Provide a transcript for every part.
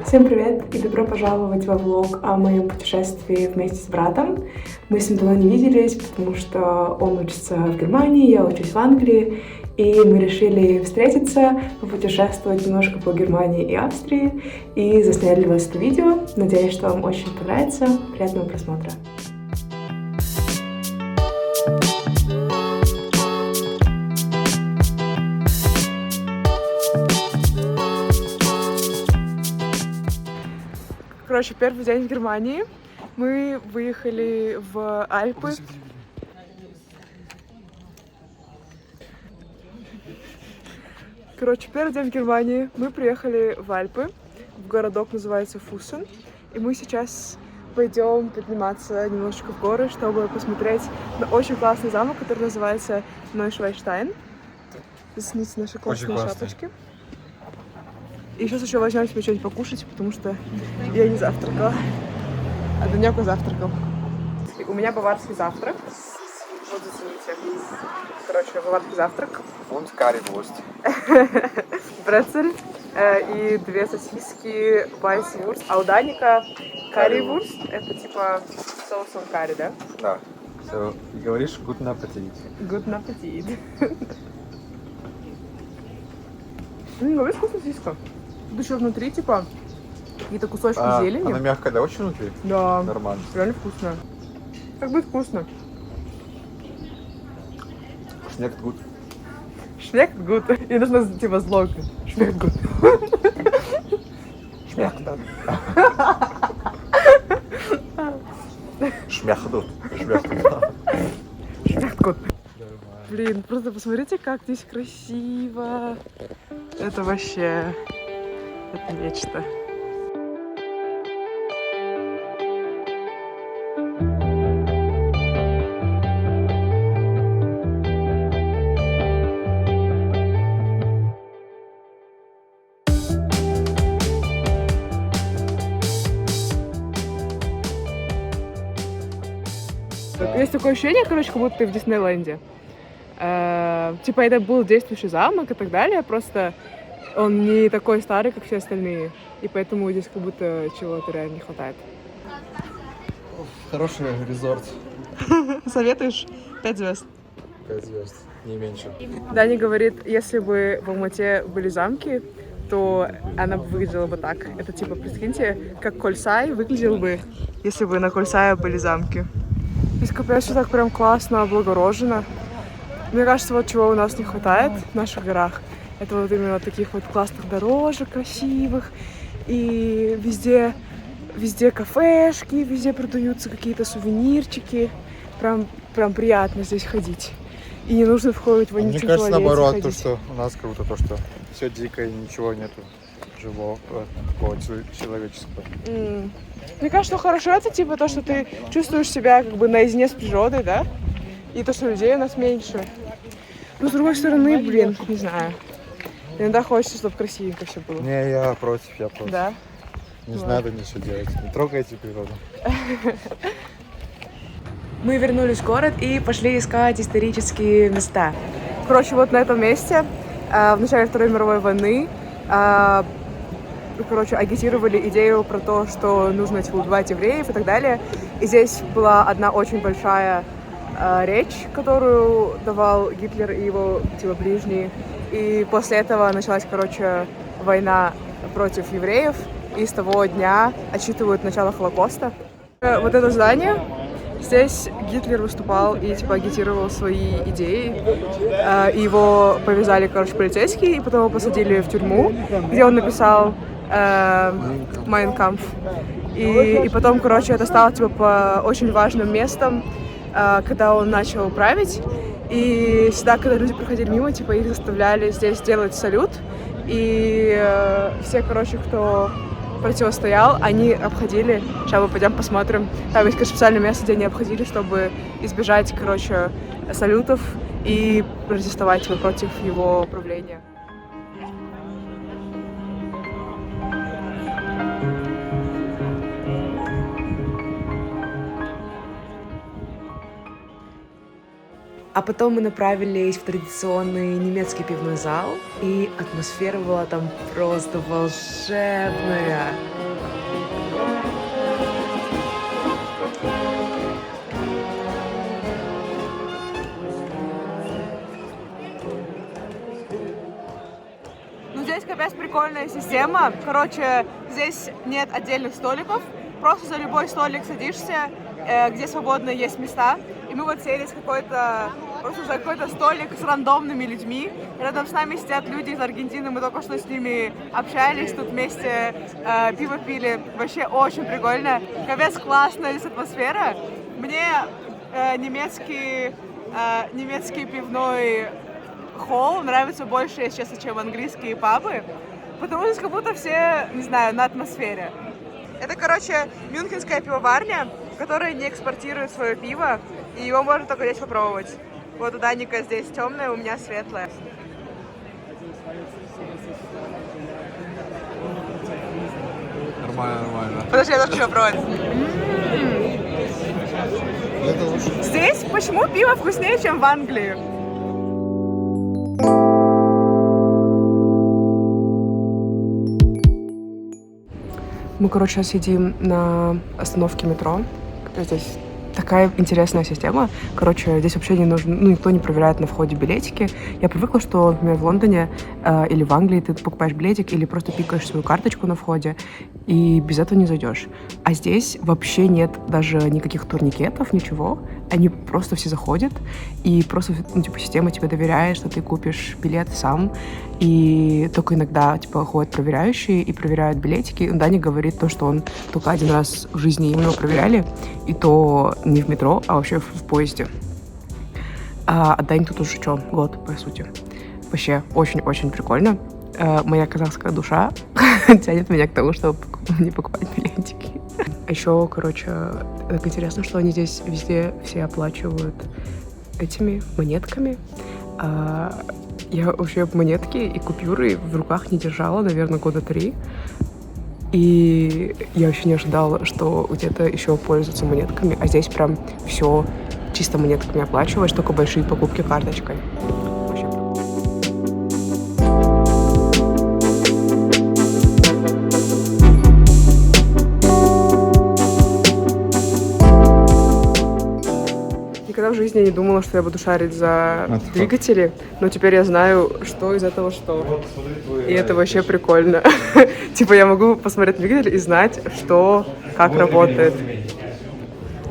Всем привет и добро пожаловать во влог о моем путешествии вместе с братом. Мы с ним давно не виделись, потому что он учится в Германии, я учусь в Англии, и мы решили встретиться, попутешествовать немножко по Германии и Австрии, и засняли для вас это видео. Надеюсь, что вам очень понравится. Приятного просмотра! Короче, первый день в Германии. Мы выехали в Альпы. Короче, первый день в Германии. Мы приехали в Альпы. В городок называется Фусен. И мы сейчас пойдем подниматься немножечко в горы, чтобы посмотреть на очень классный замок, который называется Нойшвайштайн. Зацените наши классные шапочки. И сейчас еще возьмем себе что-нибудь покушать, потому что я не завтракала. А Данёка завтракал. И у меня баварский завтрак. Вот зацените. Короче, баварский завтрак. Und Currywurst. Брецель и 2 сосиски Weisswurst. А у Даника Currywurst. Это типа соусом карри, да? Да. Все, говоришь guten Appetit. Guten Appetit. Говоришь, вкусная сосиска. Тут еще внутри, типа, какие-то кусочки зелени. Она мягкая, да, очень внутри? Да. Нормально. Реально вкусно. Как будет вкусно. Шмeckt gut. Шмeckt gut. И нужно, типа, зло. Шмeckt gut. Schmeckt gut. Schmeckt gut. Schmeckt gut. Блин, просто посмотрите, как здесь красиво. Это вообще... Это нечто. Есть такое ощущение, короче, как будто ты в Диснейленде. Типа это был действующий замок и так далее, просто он не такой старый, как все остальные, и поэтому здесь как будто чего-то реально не хватает. Хороший резорт. Советуешь? 5 звезд. 5 звезд, не меньше. Даня говорит, если бы в Алмате были замки, то она бы выглядела бы так. Это типа, прикиньте, как Кольсай выглядел бы, если бы на Кольсае были замки. Здесь капец, все так прям классно облагорожено. Мне кажется, вот чего у нас не хватает в наших горах, это вот именно таких вот классных дорожек красивых. И везде кафешки, везде продаются какие-то сувенирчики. Прям приятно здесь ходить. И не нужно входить в вонючем туалете. Мне кажется, наоборот, ходить. то, что у нас как будто то, что все дико и ничего нету живого, такого человеческого. Мне кажется, что хорошо это типа то, что ты чувствуешь себя как бы наедине с природой, да? И то, что людей у нас меньше. Но с другой стороны, блин, не знаю. Иногда хочется, чтобы красивенько все было. Не, я против. Да? Не надо ничего делать. Не трогайте природу. Мы вернулись в город и пошли искать исторические места. Короче, вот на этом месте в начале Второй мировой войны агитировали идею про то, что нужно типа убивать евреев и так далее. И здесь была одна очень большая речь, которую давал Гитлер и его типа ближние. И после этого началась, война против евреев. И с того дня отсчитывают начало Холокоста. Вот это здание, здесь Гитлер выступал и типа агитировал свои идеи. И его повязали, полицейские, и потом его посадили в тюрьму, где он написал «Mein Kampf». И потом, это стало типа по очень важным местам, когда он начал править. И всегда, когда люди проходили мимо, типа их заставляли здесь делать салют. И все, кто противостоял, они обходили. Сейчас мы пойдем посмотрим. Там есть специальное место, где они обходили, чтобы избежать, салютов и протестовать против его правления. А потом мы направились в традиционный немецкий пивной зал, и атмосфера была там просто волшебная. Ну, здесь капец прикольная система. Короче, здесь нет отдельных столиков. Просто за любой столик садишься, где свободно есть места. И мы вот сели просто за какой-то столик с рандомными людьми. Рядом с нами сидят люди из Аргентины, мы только что с ними общались, тут вместе пиво пили. Вообще очень прикольно. Капец классная здесь атмосфера. Мне немецкий пивной холл нравится больше, если честно, чем английские пабы. Потому что как будто все, не знаю, на атмосфере. Это, короче, мюнхенская пивоварня, которая не экспортирует свое пиво, и его можно только здесь попробовать. Вот у Даника здесь темное, у меня светлое. Нормально. Подожди, я тоже хочу попробовать. Здесь почему пиво вкуснее, чем в Англии? Мы, короче, сейчас сидим на остановке метро. Здесь такая интересная система. Короче, здесь вообще не нужно, никто не проверяет на входе билетики. Я привыкла, что, например, в Лондоне или в Англии ты покупаешь билетик или просто пикаешь свою карточку на входе, и без этого не зайдешь. А здесь вообще нет даже никаких турникетов, ничего. Они просто все заходят, и просто, система тебе доверяет, что ты купишь билет сам. И только иногда, ходят проверяющие и проверяют билетики. Даня говорит то, что он только один раз в жизни его проверяли, и то не в метро, а вообще в поезде. А Дань тут уже год, по сути. Вообще очень-очень прикольно. Моя казахская душа тянет меня к тому, чтобы не покупать билетики. А еще, так интересно, что они здесь везде все оплачивают этими монетками. Я вообще монетки и купюры в руках не держала, наверное, года 3. И я вообще не ожидала, что где-то еще пользуются монетками. А здесь прям все чисто монетками оплачиваешь, только большие покупки карточкой. Никогда в жизни не думала, что я буду шарить за двигатели, но теперь я знаю, что из этого что. И это вообще прикольно. Я могу посмотреть двигатель и знать, что, как работает.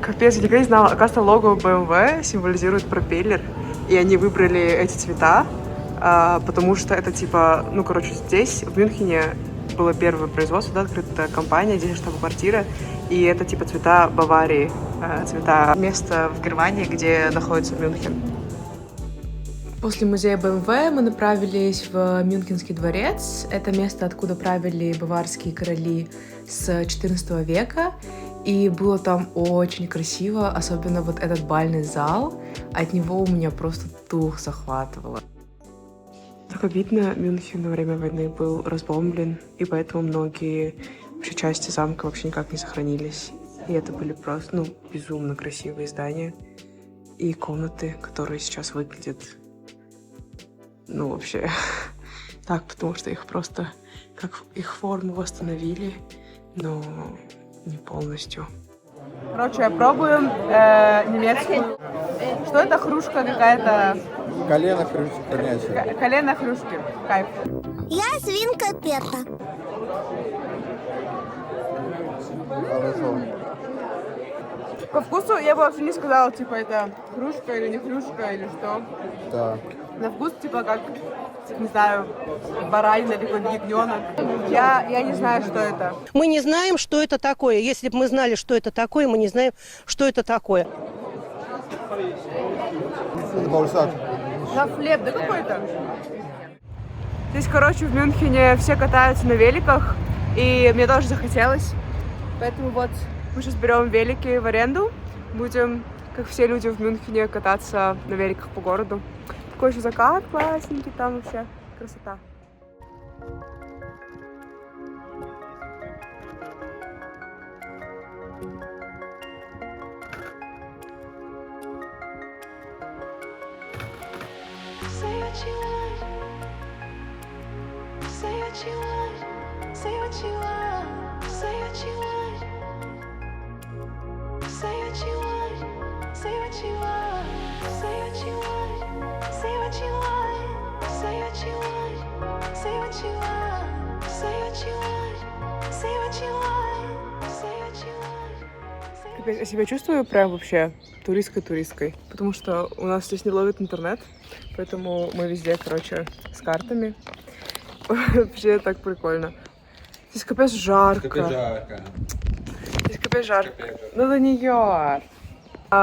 Капец, я никогда не знала. Оказывается, лого BMW символизирует пропеллер, и они выбрали эти цвета, потому что это здесь, в Мюнхене, было первое производство, открыта компания, здесь штаб-квартира, и это цвета Баварии, цвета места в Германии, где находится Мюнхен. После музея BMW мы направились в Мюнхенский дворец. Это место, откуда правили баварские короли с XIV века. И было там очень красиво, особенно вот этот бальный зал. От него у меня просто дух захватывало. Как видно, Мюнхен во время войны был разбомблен, и поэтому многие вообще части замка вообще никак не сохранились. И это были просто, безумно красивые здания. И комнаты, которые сейчас выглядят, вообще так, потому что их просто, как их форму восстановили, но не полностью. Короче, пробуем немецкую. Что это, хрюшка какая-то? Колено хрюшки. Колено хрюшки. Кайф. Я свинка Пеппа. Хорошо. По вкусу я бы вообще не сказала, это хрюшка или не хрюшка, или что. Да. На вкус, как, не знаю, баранина или какой-то ягненок. Я не знаю, что это. Мы не знаем, что это такое. Если бы мы знали, что это такое, мы не знаем, что это такое. Баурсак. На хлеб, да какой-то? Здесь, в Мюнхене все катаются на великах, и мне тоже захотелось. Поэтому вот мы сейчас берем велики в аренду. Будем, как все люди в Мюнхене, кататься на великах по городу. Такой же закат классненький, там вообще красота. what you want. Say what you want. Say what you want. Say what you want. Say what you want. Say what you want. Say what you want. Say what you want. Say what you want. Say what you want. Say what you want. Say what you want. Say what you want. Капец, я себя чувствую прям вообще туристкой, потому что у нас здесь не ловит интернет, поэтому мы везде, короче, с картами. Вообще так прикольно. Здесь капец жарко. Здесь капец жарко. Ну, это не яр.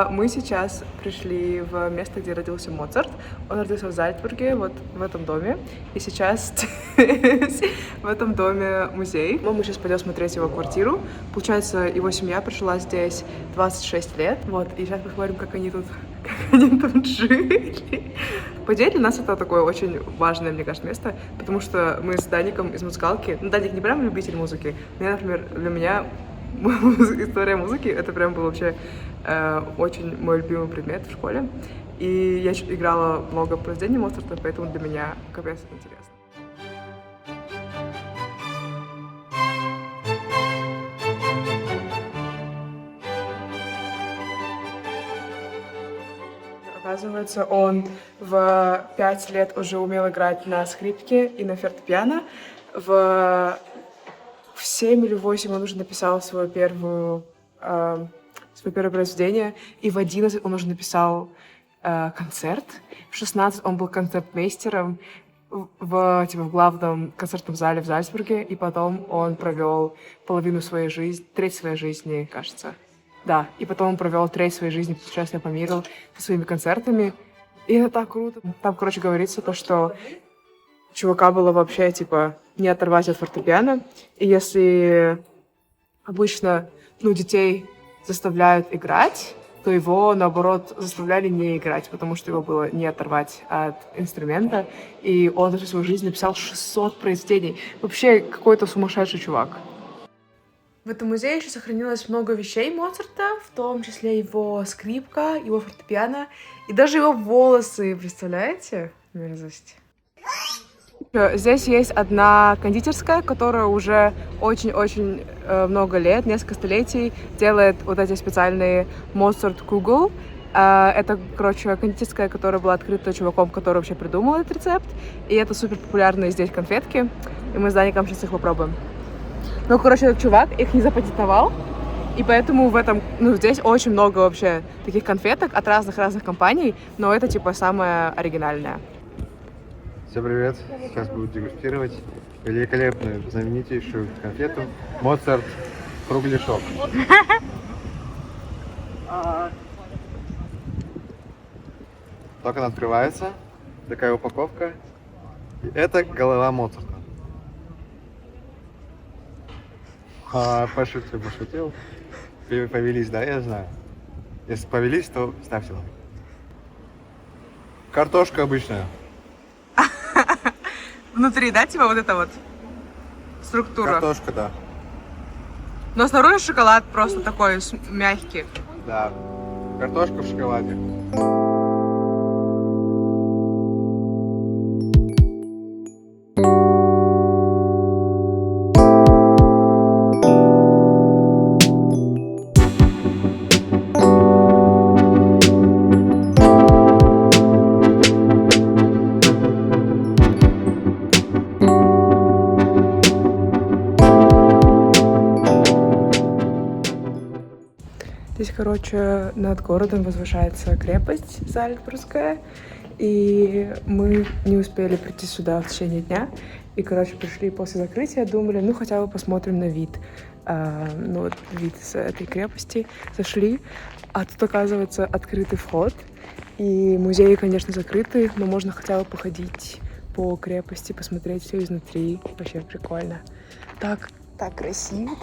Мы сейчас пришли в место, где родился Моцарт. Он родился в Зальцбурге, вот в этом доме. И сейчас в этом доме музей. Мы сейчас пойдем смотреть его квартиру. Получается, его семья прожила здесь 26 лет. Вот, и сейчас посмотрим, как они тут жили. По идее, для нас это такое очень важное, мне кажется, место, потому что мы с Даником из музыкалки. Ну, Даник не прям любитель музыки. Например, для меня история музыки — это прям был вообще очень мой любимый предмет в школе. И я играла много произведений Моцарта, поэтому для меня капец интересно. Оказывается, он в 5 лет уже умел играть на скрипке и на фортепиано. В 7 или 8 он уже написал свое первое произведение, и в 11 он уже написал концерт. В 16 он был концертмейстером в главном концертном зале в Зальцбурге, и потом он провел треть своей жизни, кажется. Да, и потом он провел треть своей жизни путешествия по миру со своими концертами. И это так круто. Там, короче, говорится то, что чувака было вообще, не оторвать от фортепиано. И если обычно, детей заставляют играть, то его, наоборот, заставляли не играть, потому что его было не оторвать от инструмента. И он за всю свою жизнь написал 600 произведений. Вообще какой-то сумасшедший чувак. В этом музее еще сохранилось много вещей Моцарта, в том числе его скрипка, его фортепиано и даже его волосы. Представляете? Мерзость. Здесь есть одна кондитерская, которая уже очень-очень много лет, несколько столетий, делает вот эти специальные Моцарт-кугл. Это, короче, кондитерская, которая была открыта чуваком, который вообще придумал этот рецепт. И это супер популярные здесь конфетки. И мы с Даником сейчас их попробуем. Ну, короче, этот чувак их не запатентовал. И поэтому здесь очень много вообще таких конфеток от разных компаний. Но это, самое оригинальное. Всем привет! Сейчас буду дегустировать великолепную, знаменитейшую конфету Моцарт кругляшок. Только она открывается, такая упаковка. И это голова Моцарта. Пошутил. Повелись, да, я знаю. Если повелись, то ставьте лайк. Картошка обычная. Внутри, да, вот эта вот структура? Картошка, да. Но снаружи шоколад просто такой мягкий. Да. Картошка в шоколаде. Здесь, короче, над городом возвышается крепость Зальцбургская, и мы не успели прийти сюда в течение дня, и, короче, пришли после закрытия, думали, хотя бы посмотрим на вид, вид с этой крепости, зашли, а тут, оказывается, открытый вход, и музеи, конечно, закрыты, но можно хотя бы походить по крепости, посмотреть все изнутри, вообще прикольно. Так красиво,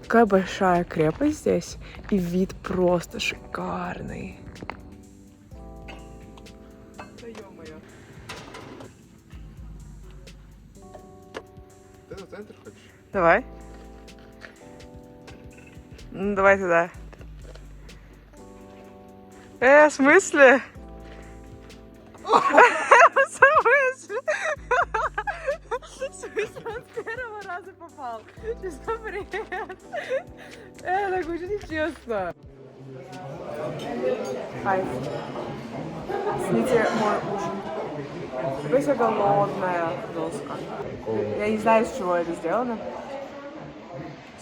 такая большая крепость здесь, и вид просто шикарный. Да ё-моё. Ты в центр хочешь? Давай. Давай туда. В смысле? В смысле, он с первого раза попал. Честно, привет. Это так очень нечестно. Ай. Сните мой ужин. Такая вся голодная доска. Я не знаю, из чего это сделано.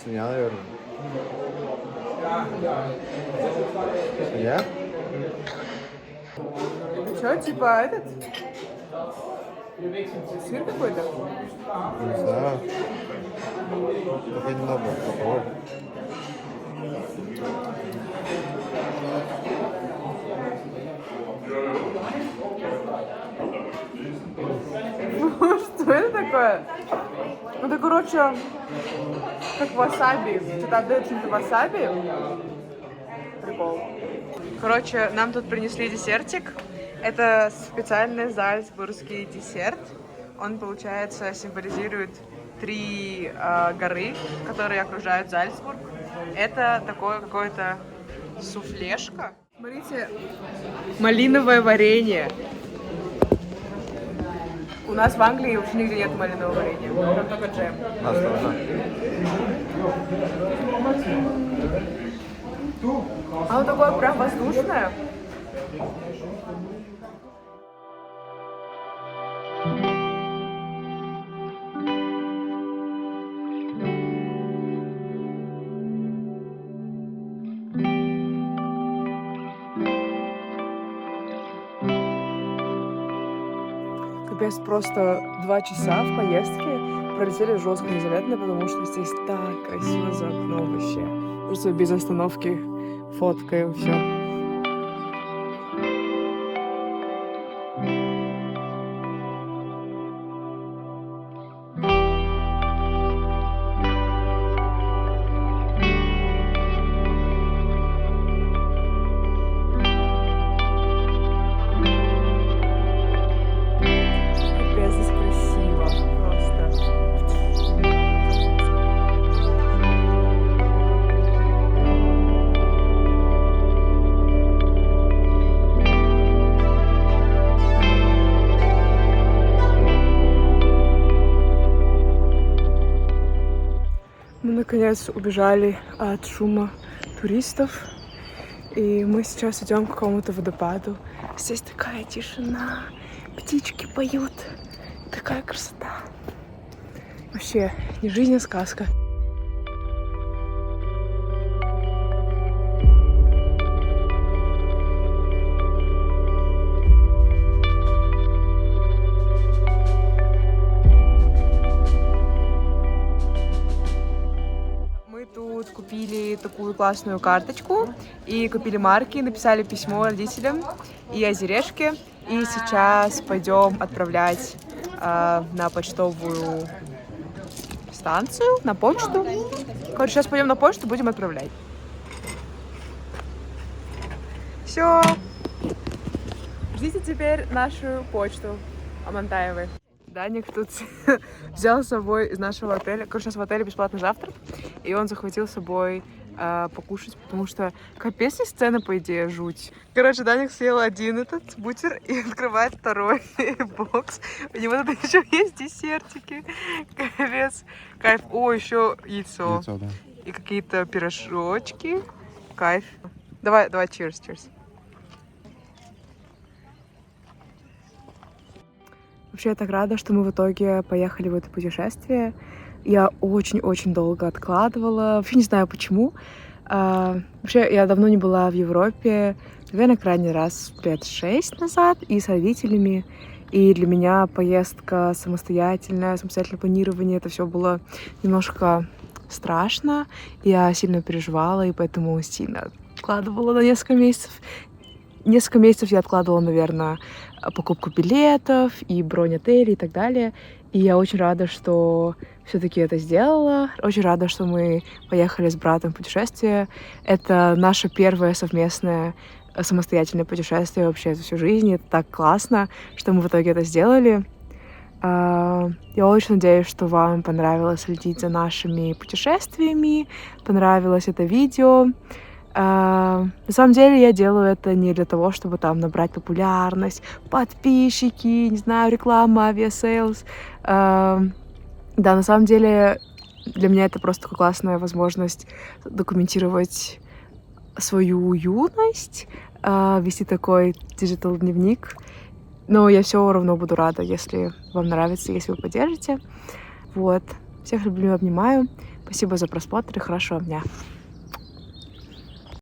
Свинья, наверное. Свинья? Что, типа этот? Сыр какой-то? Не знаю. Только немного. Попробуй. Что это такое? Ну, это, короче, как васаби. Что-то отдает чем-то васаби. Прикол. Короче, нам тут принесли десертик. Это специальный зальцбургский десерт. Он, получается, символизирует 3 горы, которые окружают Зальцбург. Это такое какое-то суфлешка. Смотрите, малиновое варенье. У нас в Англии вообще нигде нет малинового варенья. Там только джем. А оно такое прям воздушное. Капец, просто 2 часа в поездке пролетели жестко незаметно, потому что здесь так красиво за окном вообще. Просто без остановки фоткаю все. Мы наконец убежали от шума туристов, и мы сейчас идем к какому-то водопаду. Здесь такая тишина, птички поют, такая красота. Вообще, не жизнь, а сказка. Купили такую классную карточку и купили марки, написали письмо родителям и озерешки. И сейчас пойдем отправлять на почтовую станцию, на почту. Короче, сейчас пойдем на почту, будем отправлять. Все. Ждите теперь нашу почту Амантаевой. Даник тут взял с собой из нашего отеля. Короче, у нас в отеле бесплатный завтрак. И он захватил с собой покушать, потому что капец, не сцена, по идее, жуть. Короче, Даник съел один этот бутер и открывает второй бокс. У него тут еще есть десертики. Капец. Кайф. О, еще яйцо. Яйцо, да. И какие-то пирожочки. Кайф. Давай, cheers. Вообще, я так рада, что мы в итоге поехали в это путешествие. Я очень-очень долго откладывала. Вообще не знаю почему. Вообще, я давно не была в Европе. Наверное, крайний раз лет 6 назад. И с родителями. И для меня поездка самостоятельное планирование. Это все было немножко страшно. Я сильно переживала, и поэтому сильно откладывала на несколько месяцев. Несколько месяцев я откладывала, наверное, покупку билетов и бронь отелей и так далее. И я очень рада, что все-таки это сделала. Очень рада, что мы поехали с братом в путешествие. Это наше первое совместное самостоятельное путешествие вообще за всю жизнь. Это так классно, что мы в итоге это сделали. Я очень надеюсь, что вам понравилось следить за нашими путешествиями, понравилось это видео. На самом деле я делаю это не для того, чтобы там набрать популярность, подписчики, не знаю, реклама, авиасейлс. Да, на самом деле для меня это просто такая классная возможность документировать свою юность, вести такой диджитал-дневник. Но я все равно буду рада, если вам нравится, если вы поддержите. Вот. Всех люблю, обнимаю. Спасибо за просмотр и хорошего дня.